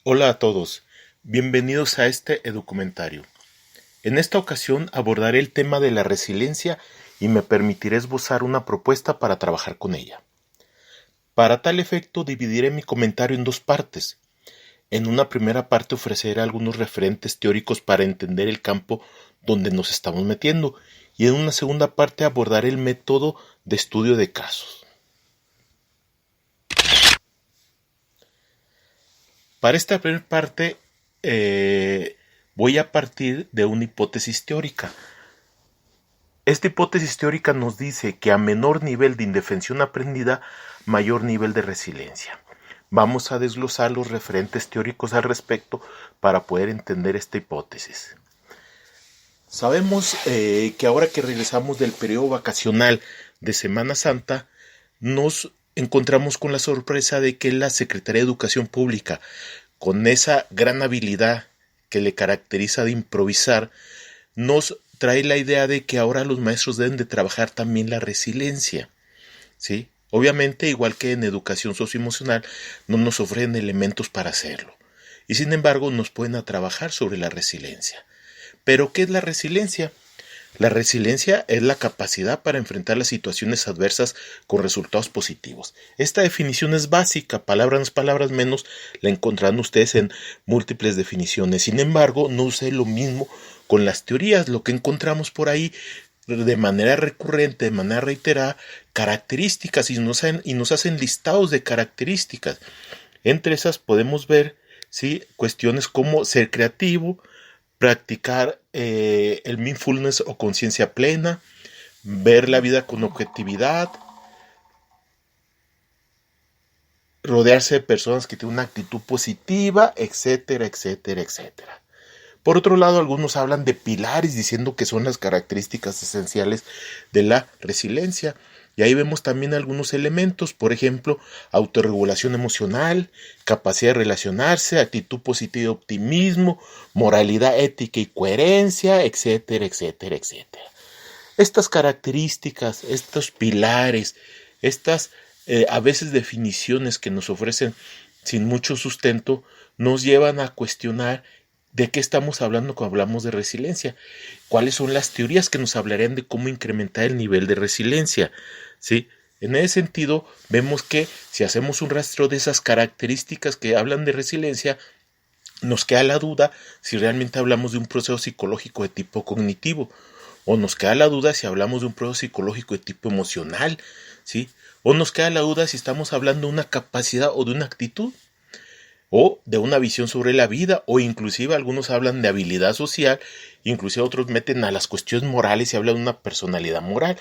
Hola a todos, bienvenidos a este educomentario. En esta ocasión abordaré el tema de la resiliencia y me permitiré esbozar una propuesta para trabajar con ella. Para tal efecto dividiré mi comentario en dos partes. En una primera parte ofreceré algunos referentes teóricos para entender el campo donde nos estamos metiendo y en una segunda parte abordaré el método de estudio de casos. Para esta primera parte voy a partir de una hipótesis teórica. Esta hipótesis teórica nos dice que a menor nivel de indefensión aprendida, mayor nivel de resiliencia. Vamos a desglosar los referentes teóricos al respecto para poder entender esta hipótesis. Sabemos que ahora que regresamos del periodo vacacional de Semana Santa, nos encontramos con la sorpresa de que la Secretaría de Educación Pública, con esa gran habilidad que le caracteriza de improvisar, nos trae la idea de que ahora los maestros deben de trabajar también la resiliencia, ¿sí? Obviamente, igual que en educación socioemocional, no nos ofrecen elementos para hacerlo. Y sin embargo, nos pueden a trabajar sobre la resiliencia. ¿Pero qué es la resiliencia? La resiliencia es la capacidad para enfrentar las situaciones adversas con resultados positivos. Esta definición es básica, palabras menos, la encontrarán ustedes en múltiples definiciones. Sin embargo, no sé lo mismo con las teorías, lo que encontramos por ahí de manera recurrente, de manera reiterada, características y nos hacen listados de características. Entre esas podemos ver, ¿sí?, cuestiones como ser creativo, practicar el mindfulness o conciencia plena, ver la vida con objetividad, rodearse de personas que tienen una actitud positiva, etcétera, etcétera, etcétera. Por otro lado, algunos hablan de pilares diciendo que son las características esenciales de la resiliencia. Y ahí vemos también algunos elementos, por ejemplo, autorregulación emocional, capacidad de relacionarse, actitud positiva y optimismo, moralidad ética y coherencia, etcétera, etcétera, etcétera. Estas características, estos pilares, estas a veces definiciones que nos ofrecen sin mucho sustento, nos llevan a cuestionar ¿de qué estamos hablando cuando hablamos de resiliencia? ¿Cuáles son las teorías que nos hablarían de cómo incrementar el nivel de resiliencia? ¿Sí? En ese sentido, vemos que si hacemos un rastro de esas características que hablan de resiliencia, nos queda la duda si realmente hablamos de un proceso psicológico de tipo cognitivo, o nos queda la duda si hablamos de un proceso psicológico de tipo emocional, ¿sí? O nos queda la duda si estamos hablando de una capacidad o de una actitud, o de una visión sobre la vida, o inclusive algunos hablan de habilidad social, inclusive otros meten a las cuestiones morales y hablan de una personalidad moral.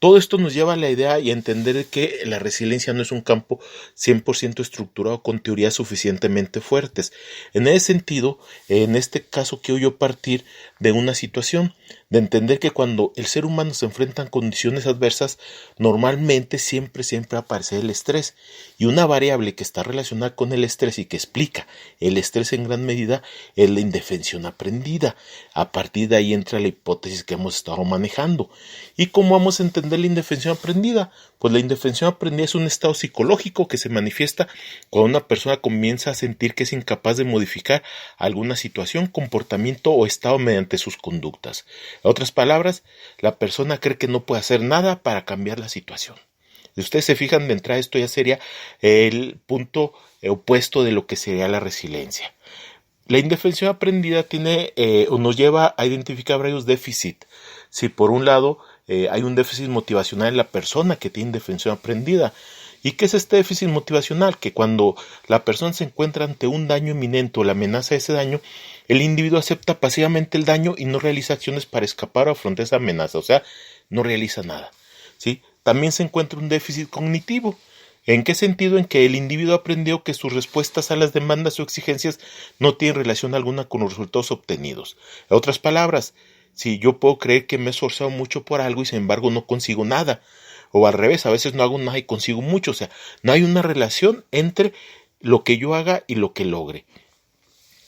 Todo esto nos lleva a la idea y a entender que la resiliencia no es un campo 100% estructurado con teorías suficientemente fuertes. En ese sentido, en este caso quiero yo partir de una situación, de entender que cuando el ser humano se enfrenta a condiciones adversas, normalmente siempre aparece el estrés. Y una variable que está relacionada con el estrés y que explica el estrés en gran medida es la indefensión aprendida. A partir de ahí entra la hipótesis que hemos estado manejando. ¿Y cómo vamos a entender la indefensión aprendida? Pues la indefensión aprendida es un estado psicológico que se manifiesta cuando una persona comienza a sentir que es incapaz de modificar alguna situación, comportamiento o estado mediante sus conductas. En otras palabras, la persona cree que no puede hacer nada para cambiar la situación. Si ustedes se fijan de entrada, esto ya sería el punto opuesto de lo que sería la resiliencia. La indefensión aprendida nos lleva a identificar varios déficits. Si por un lado hay un déficit motivacional en la persona que tiene indefensión aprendida. ¿Y qué es este déficit motivacional? Que cuando la persona se encuentra ante un daño inminente o la amenaza de ese daño, el individuo acepta pasivamente el daño y no realiza acciones para escapar o afrontar esa amenaza. O sea, no realiza nada, ¿sí? También se encuentra un déficit cognitivo. ¿En qué sentido? En que el individuo aprendió que sus respuestas a las demandas o exigencias no tienen relación alguna con los resultados obtenidos. En otras palabras, si yo puedo creer que me he esforzado mucho por algo y sin embargo no consigo nada, o al revés, a veces no hago nada y consigo mucho, o sea, no hay una relación entre lo que yo haga y lo que logre.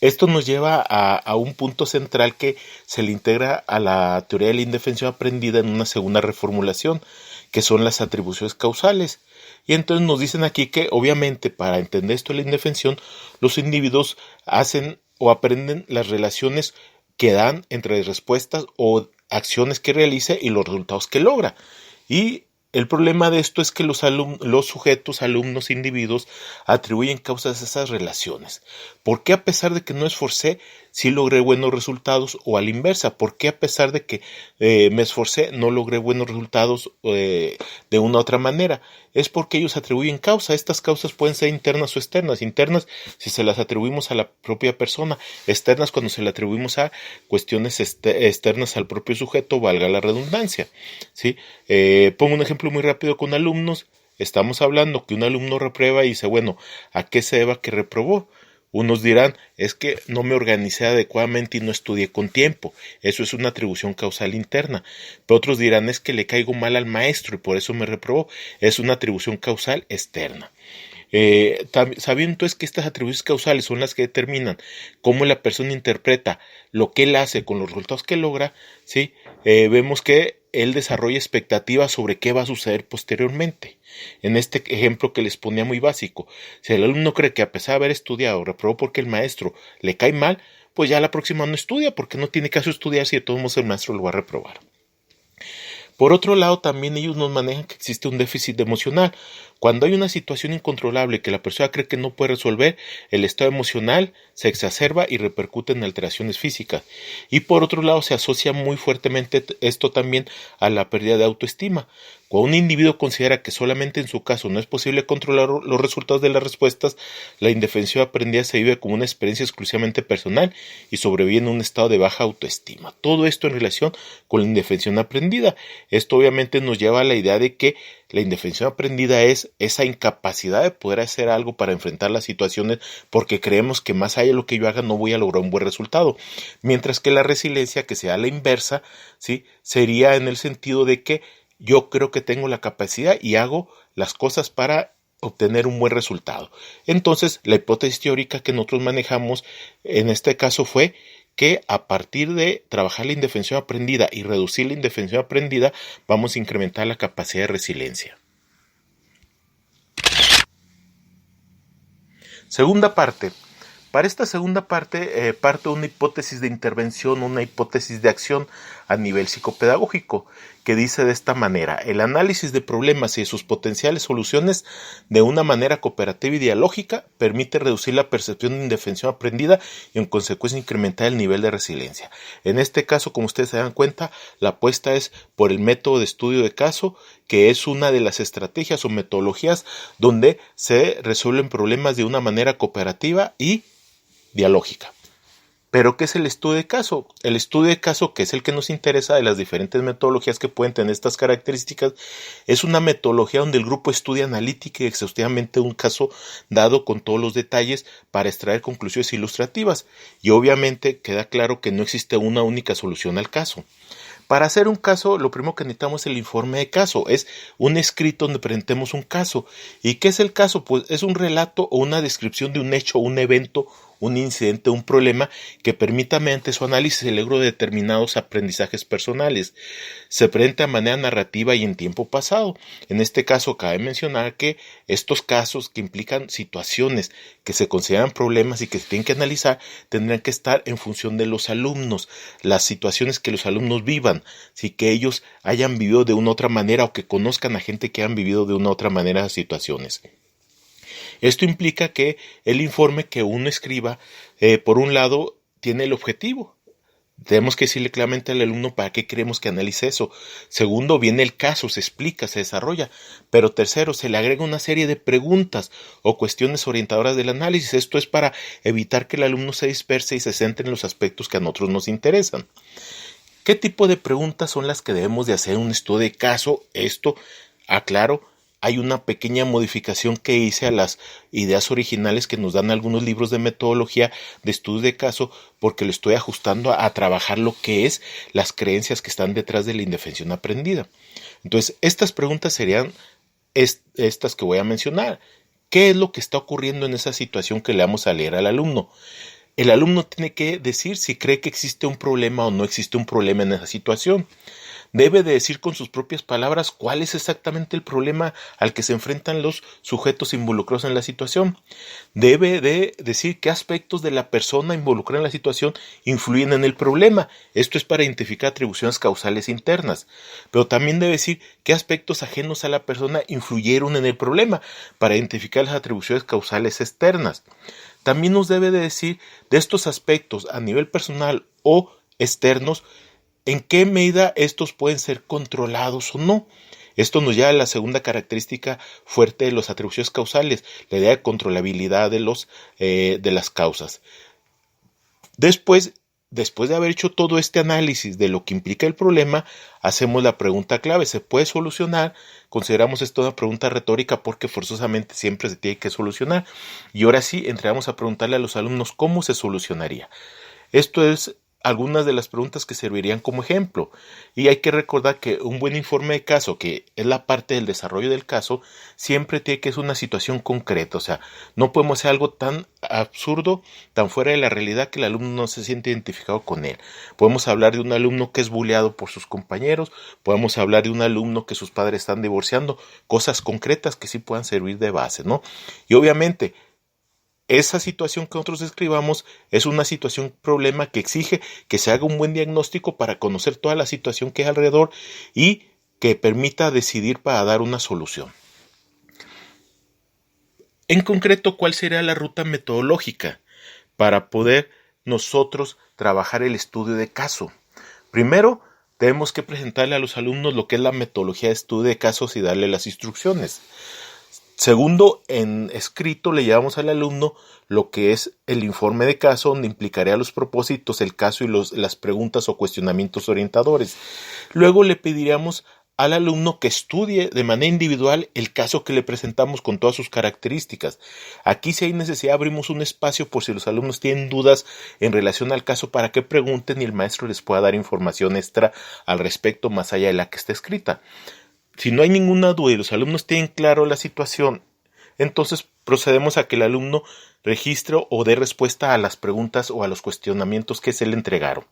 Esto nos lleva a un punto central que se le integra a la teoría de la indefensión aprendida en una segunda reformulación, que son las atribuciones causales. Y entonces nos dicen aquí que obviamente para entender esto de la indefensión, los individuos hacen o aprenden las relaciones que dan entre respuestas o acciones que realice y los resultados que logra. Y el problema de esto es que los sujetos, alumnos, individuos, atribuyen causas a esas relaciones. ¿Por qué a pesar de que no esforcé, sí logré buenos resultados? O a la inversa, ¿por qué a pesar de que me esforcé, no logré buenos resultados de una u otra manera? Es porque ellos atribuyen causa. Estas causas pueden ser internas o externas. Internas si se las atribuimos a la propia persona. Externas cuando se le atribuimos a cuestiones externas al propio sujeto, valga la redundancia. ¿Sí? Pongo un ejemplo muy rápido con alumnos. Estamos hablando que un alumno reprueba y dice, bueno, ¿a qué se deba que reprobó? Unos dirán, es que no me organicé adecuadamente y no estudié con tiempo. Eso es una atribución causal interna. Pero otros dirán, es que le caigo mal al maestro y por eso me reprobó. Es una atribución causal externa. Sabiendo entonces que estas atribuciones causales son las que determinan cómo la persona interpreta lo que él hace con los resultados que logra, ¿sí? Vemos que él desarrolla expectativas sobre qué va a suceder posteriormente. En este ejemplo que les ponía muy básico, si el alumno cree que a pesar de haber estudiado reprobó porque el maestro le cae mal, pues ya la próxima no estudia porque no tiene caso estudiar si de todos modos el maestro lo va a reprobar. Por otro lado, también ellos nos manejan que existe un déficit emocional. Cuando hay una situación incontrolable que la persona cree que no puede resolver, el estado emocional se exacerba y repercute en alteraciones físicas. Y por otro lado, se asocia muy fuertemente esto también a la pérdida de autoestima. Cuando un individuo considera que solamente en su caso no es posible controlar los resultados de las respuestas, la indefensión aprendida se vive como una experiencia exclusivamente personal y sobrevive en un estado de baja autoestima. Todo esto en relación con la indefensión aprendida. Esto obviamente nos lleva a la idea de que la indefensión aprendida es esa incapacidad de poder hacer algo para enfrentar las situaciones porque creemos que más allá de lo que yo haga no voy a lograr un buen resultado. Mientras que la resiliencia, que sea la inversa, ¿sí? Sería en el sentido de que yo creo que tengo la capacidad y hago las cosas para obtener un buen resultado. Entonces, la hipótesis teórica que nosotros manejamos en este caso fue que a partir de trabajar la indefensión aprendida y reducir la indefensión aprendida, vamos a incrementar la capacidad de resiliencia. Segunda parte. Para esta segunda parte, parte una hipótesis de intervención, una hipótesis de acción a nivel psicopedagógico, que dice de esta manera: el análisis de problemas y de sus potenciales soluciones de una manera cooperativa y dialógica permite reducir la percepción de indefensión aprendida y en consecuencia incrementar el nivel de resiliencia. En este caso, como ustedes se dan cuenta, la apuesta es por el método de estudio de caso, que es una de las estrategias o metodologías donde se resuelven problemas de una manera cooperativa y dialógica. ¿Pero qué es el estudio de caso? El estudio de caso, que es el que nos interesa de las diferentes metodologías que pueden tener estas características, es una metodología donde el grupo estudia analítica y exhaustivamente un caso dado con todos los detalles para extraer conclusiones ilustrativas. Y obviamente queda claro que no existe una única solución al caso. Para hacer un caso, lo primero que necesitamos es el informe de caso, es un escrito donde presentemos un caso. ¿Y qué es el caso? Pues es un relato o una descripción de un hecho, un evento, un incidente, un problema que permita mediante su análisis el logro de determinados aprendizajes personales. Se presenta de manera narrativa y en tiempo pasado. En este caso cabe mencionar que estos casos que implican situaciones que se consideran problemas y que se tienen que analizar tendrán que estar en función de los alumnos, las situaciones que los alumnos vivan, si que ellos hayan vivido de una u otra manera o que conozcan a gente que han vivido de una u otra manera las situaciones. Esto implica que el informe que uno escriba, por un lado, tiene el objetivo. Tenemos que decirle claramente al alumno para qué queremos que analice eso. Segundo, viene el caso, se explica, se desarrolla. Pero tercero, se le agrega una serie de preguntas o cuestiones orientadoras del análisis. Esto es para evitar que el alumno se disperse y se centre en los aspectos que a nosotros nos interesan. ¿Qué tipo de preguntas son las que debemos de hacer en un estudio de caso? Esto, aclaro, hay una pequeña modificación que hice a las ideas originales que nos dan algunos libros de metodología de estudio de caso, porque lo estoy ajustando a trabajar lo que es las creencias que están detrás de la indefensión aprendida. Entonces, estas preguntas serían estas que voy a mencionar. ¿Qué es lo que está ocurriendo en esa situación que le vamos a leer al alumno? El alumno tiene que decir si cree que existe un problema o no existe un problema en esa situación. Debe de decir con sus propias palabras cuál es exactamente el problema al que se enfrentan los sujetos involucrados en la situación. Debe de decir qué aspectos de la persona involucrada en la situación influyen en el problema. Esto es para identificar atribuciones causales internas. Pero también debe decir qué aspectos ajenos a la persona influyeron en el problema para identificar las atribuciones causales externas. También nos debe de decir de estos aspectos a nivel personal o externos, en qué medida estos pueden ser controlados o no. Esto nos lleva a la segunda característica fuerte de las atribuciones causales, la idea de controlabilidad de las causas. Después de haber hecho todo este análisis de lo que implica el problema, hacemos la pregunta clave: ¿se puede solucionar? Consideramos esto una pregunta retórica porque forzosamente siempre se tiene que solucionar. Y ahora sí, entramos a preguntarle a los alumnos cómo se solucionaría. Esto es algunas de las preguntas que servirían como ejemplo. Y hay que recordar que un buen informe de caso, que es la parte del desarrollo del caso, siempre tiene que ser una situación concreta. O sea, no podemos hacer algo tan absurdo, tan fuera de la realidad, que el alumno no se siente identificado con él. Podemos hablar de un alumno que es bulleado por sus compañeros, podemos hablar de un alumno que sus padres están divorciando, cosas concretas que sí puedan servir de base, ¿no? Y obviamente, esa situación que nosotros describamos es una situación problema que exige que se haga un buen diagnóstico para conocer toda la situación que hay alrededor y que permita decidir para dar una solución. En concreto, ¿cuál sería la ruta metodológica para poder nosotros trabajar el estudio de caso? Primero, tenemos que presentarle a los alumnos lo que es la metodología de estudio de casos y darle las instrucciones. Segundo, en escrito le llevamos al alumno lo que es el informe de caso, donde implicaría los propósitos, el caso y las preguntas o cuestionamientos orientadores. Luego le pediríamos al alumno que estudie de manera individual el caso que le presentamos con todas sus características. Aquí, si hay necesidad, abrimos un espacio por si los alumnos tienen dudas en relación al caso para que pregunten y el maestro les pueda dar información extra al respecto más allá de la que está escrita. Si no hay ninguna duda y los alumnos tienen claro la situación, entonces procedemos a que el alumno registre o dé respuesta a las preguntas o a los cuestionamientos que se le entregaron.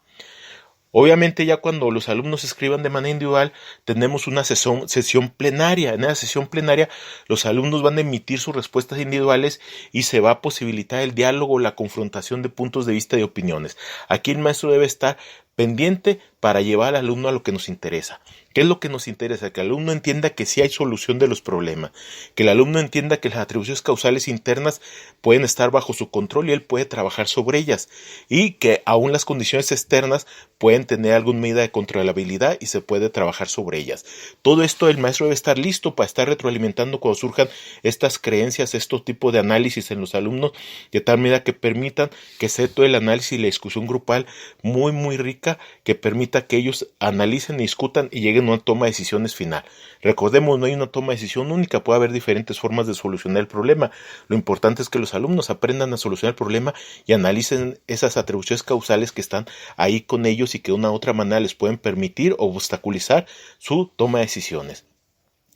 Obviamente, ya cuando los alumnos escriban de manera individual, tenemos una sesión plenaria. En esa sesión plenaria, los alumnos van a emitir sus respuestas individuales y se va a posibilitar el diálogo, la confrontación de puntos de vista y opiniones. Aquí el maestro debe estar pendiente para llevar al alumno a lo que nos interesa. ¿Qué es lo que nos interesa? Que el alumno entienda que sí hay solución de los problemas, que el alumno entienda que las atribuciones causales internas pueden estar bajo su control y él puede trabajar sobre ellas, y que aún las condiciones externas pueden tener alguna medida de controlabilidad y se puede trabajar sobre ellas. Todo esto el maestro debe estar listo para estar retroalimentando cuando surjan estas creencias, estos tipos de análisis en los alumnos, de tal medida que permitan que sea todo el análisis y la discusión grupal muy rica, que permita que ellos analicen y discutan y lleguen a una toma de decisiones final. Recordemos, no hay una toma de decisión única, puede haber diferentes formas de solucionar el problema. Lo importante es que los alumnos aprendan a solucionar el problema y analicen esas atribuciones causales que están ahí con ellos y que de una u otra manera les pueden permitir o obstaculizar su toma de decisiones.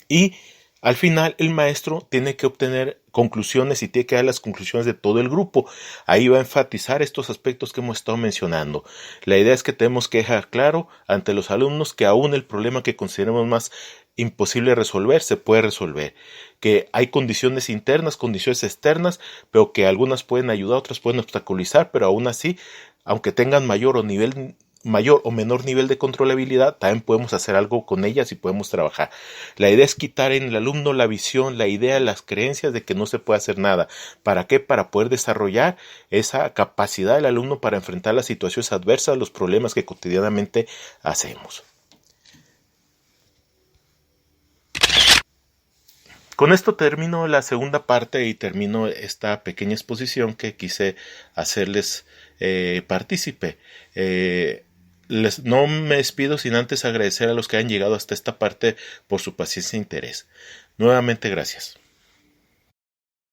Y al final el maestro tiene que obtener conclusiones y tiene que dar las conclusiones de todo el grupo. Ahí va a enfatizar estos aspectos que hemos estado mencionando. La idea es que tenemos que dejar claro ante los alumnos que aún el problema que consideremos más imposible de resolver se puede resolver, que hay condiciones internas, condiciones externas, pero que algunas pueden ayudar, otras pueden obstaculizar, pero aún así, aunque tengan mayor o menor nivel de controlabilidad, también podemos hacer algo con ellas y podemos trabajar. La idea es quitar en el alumno la visión, la idea, las creencias de que no se puede hacer nada. ¿Para qué? Para poder desarrollar esa capacidad del alumno para enfrentar las situaciones adversas, los problemas que cotidianamente hacemos. Con esto termino la segunda parte y termino esta pequeña exposición que quise hacerles partícipe. No me despido sin antes agradecer a los que han llegado hasta esta parte por su paciencia e interés. Nuevamente, gracias.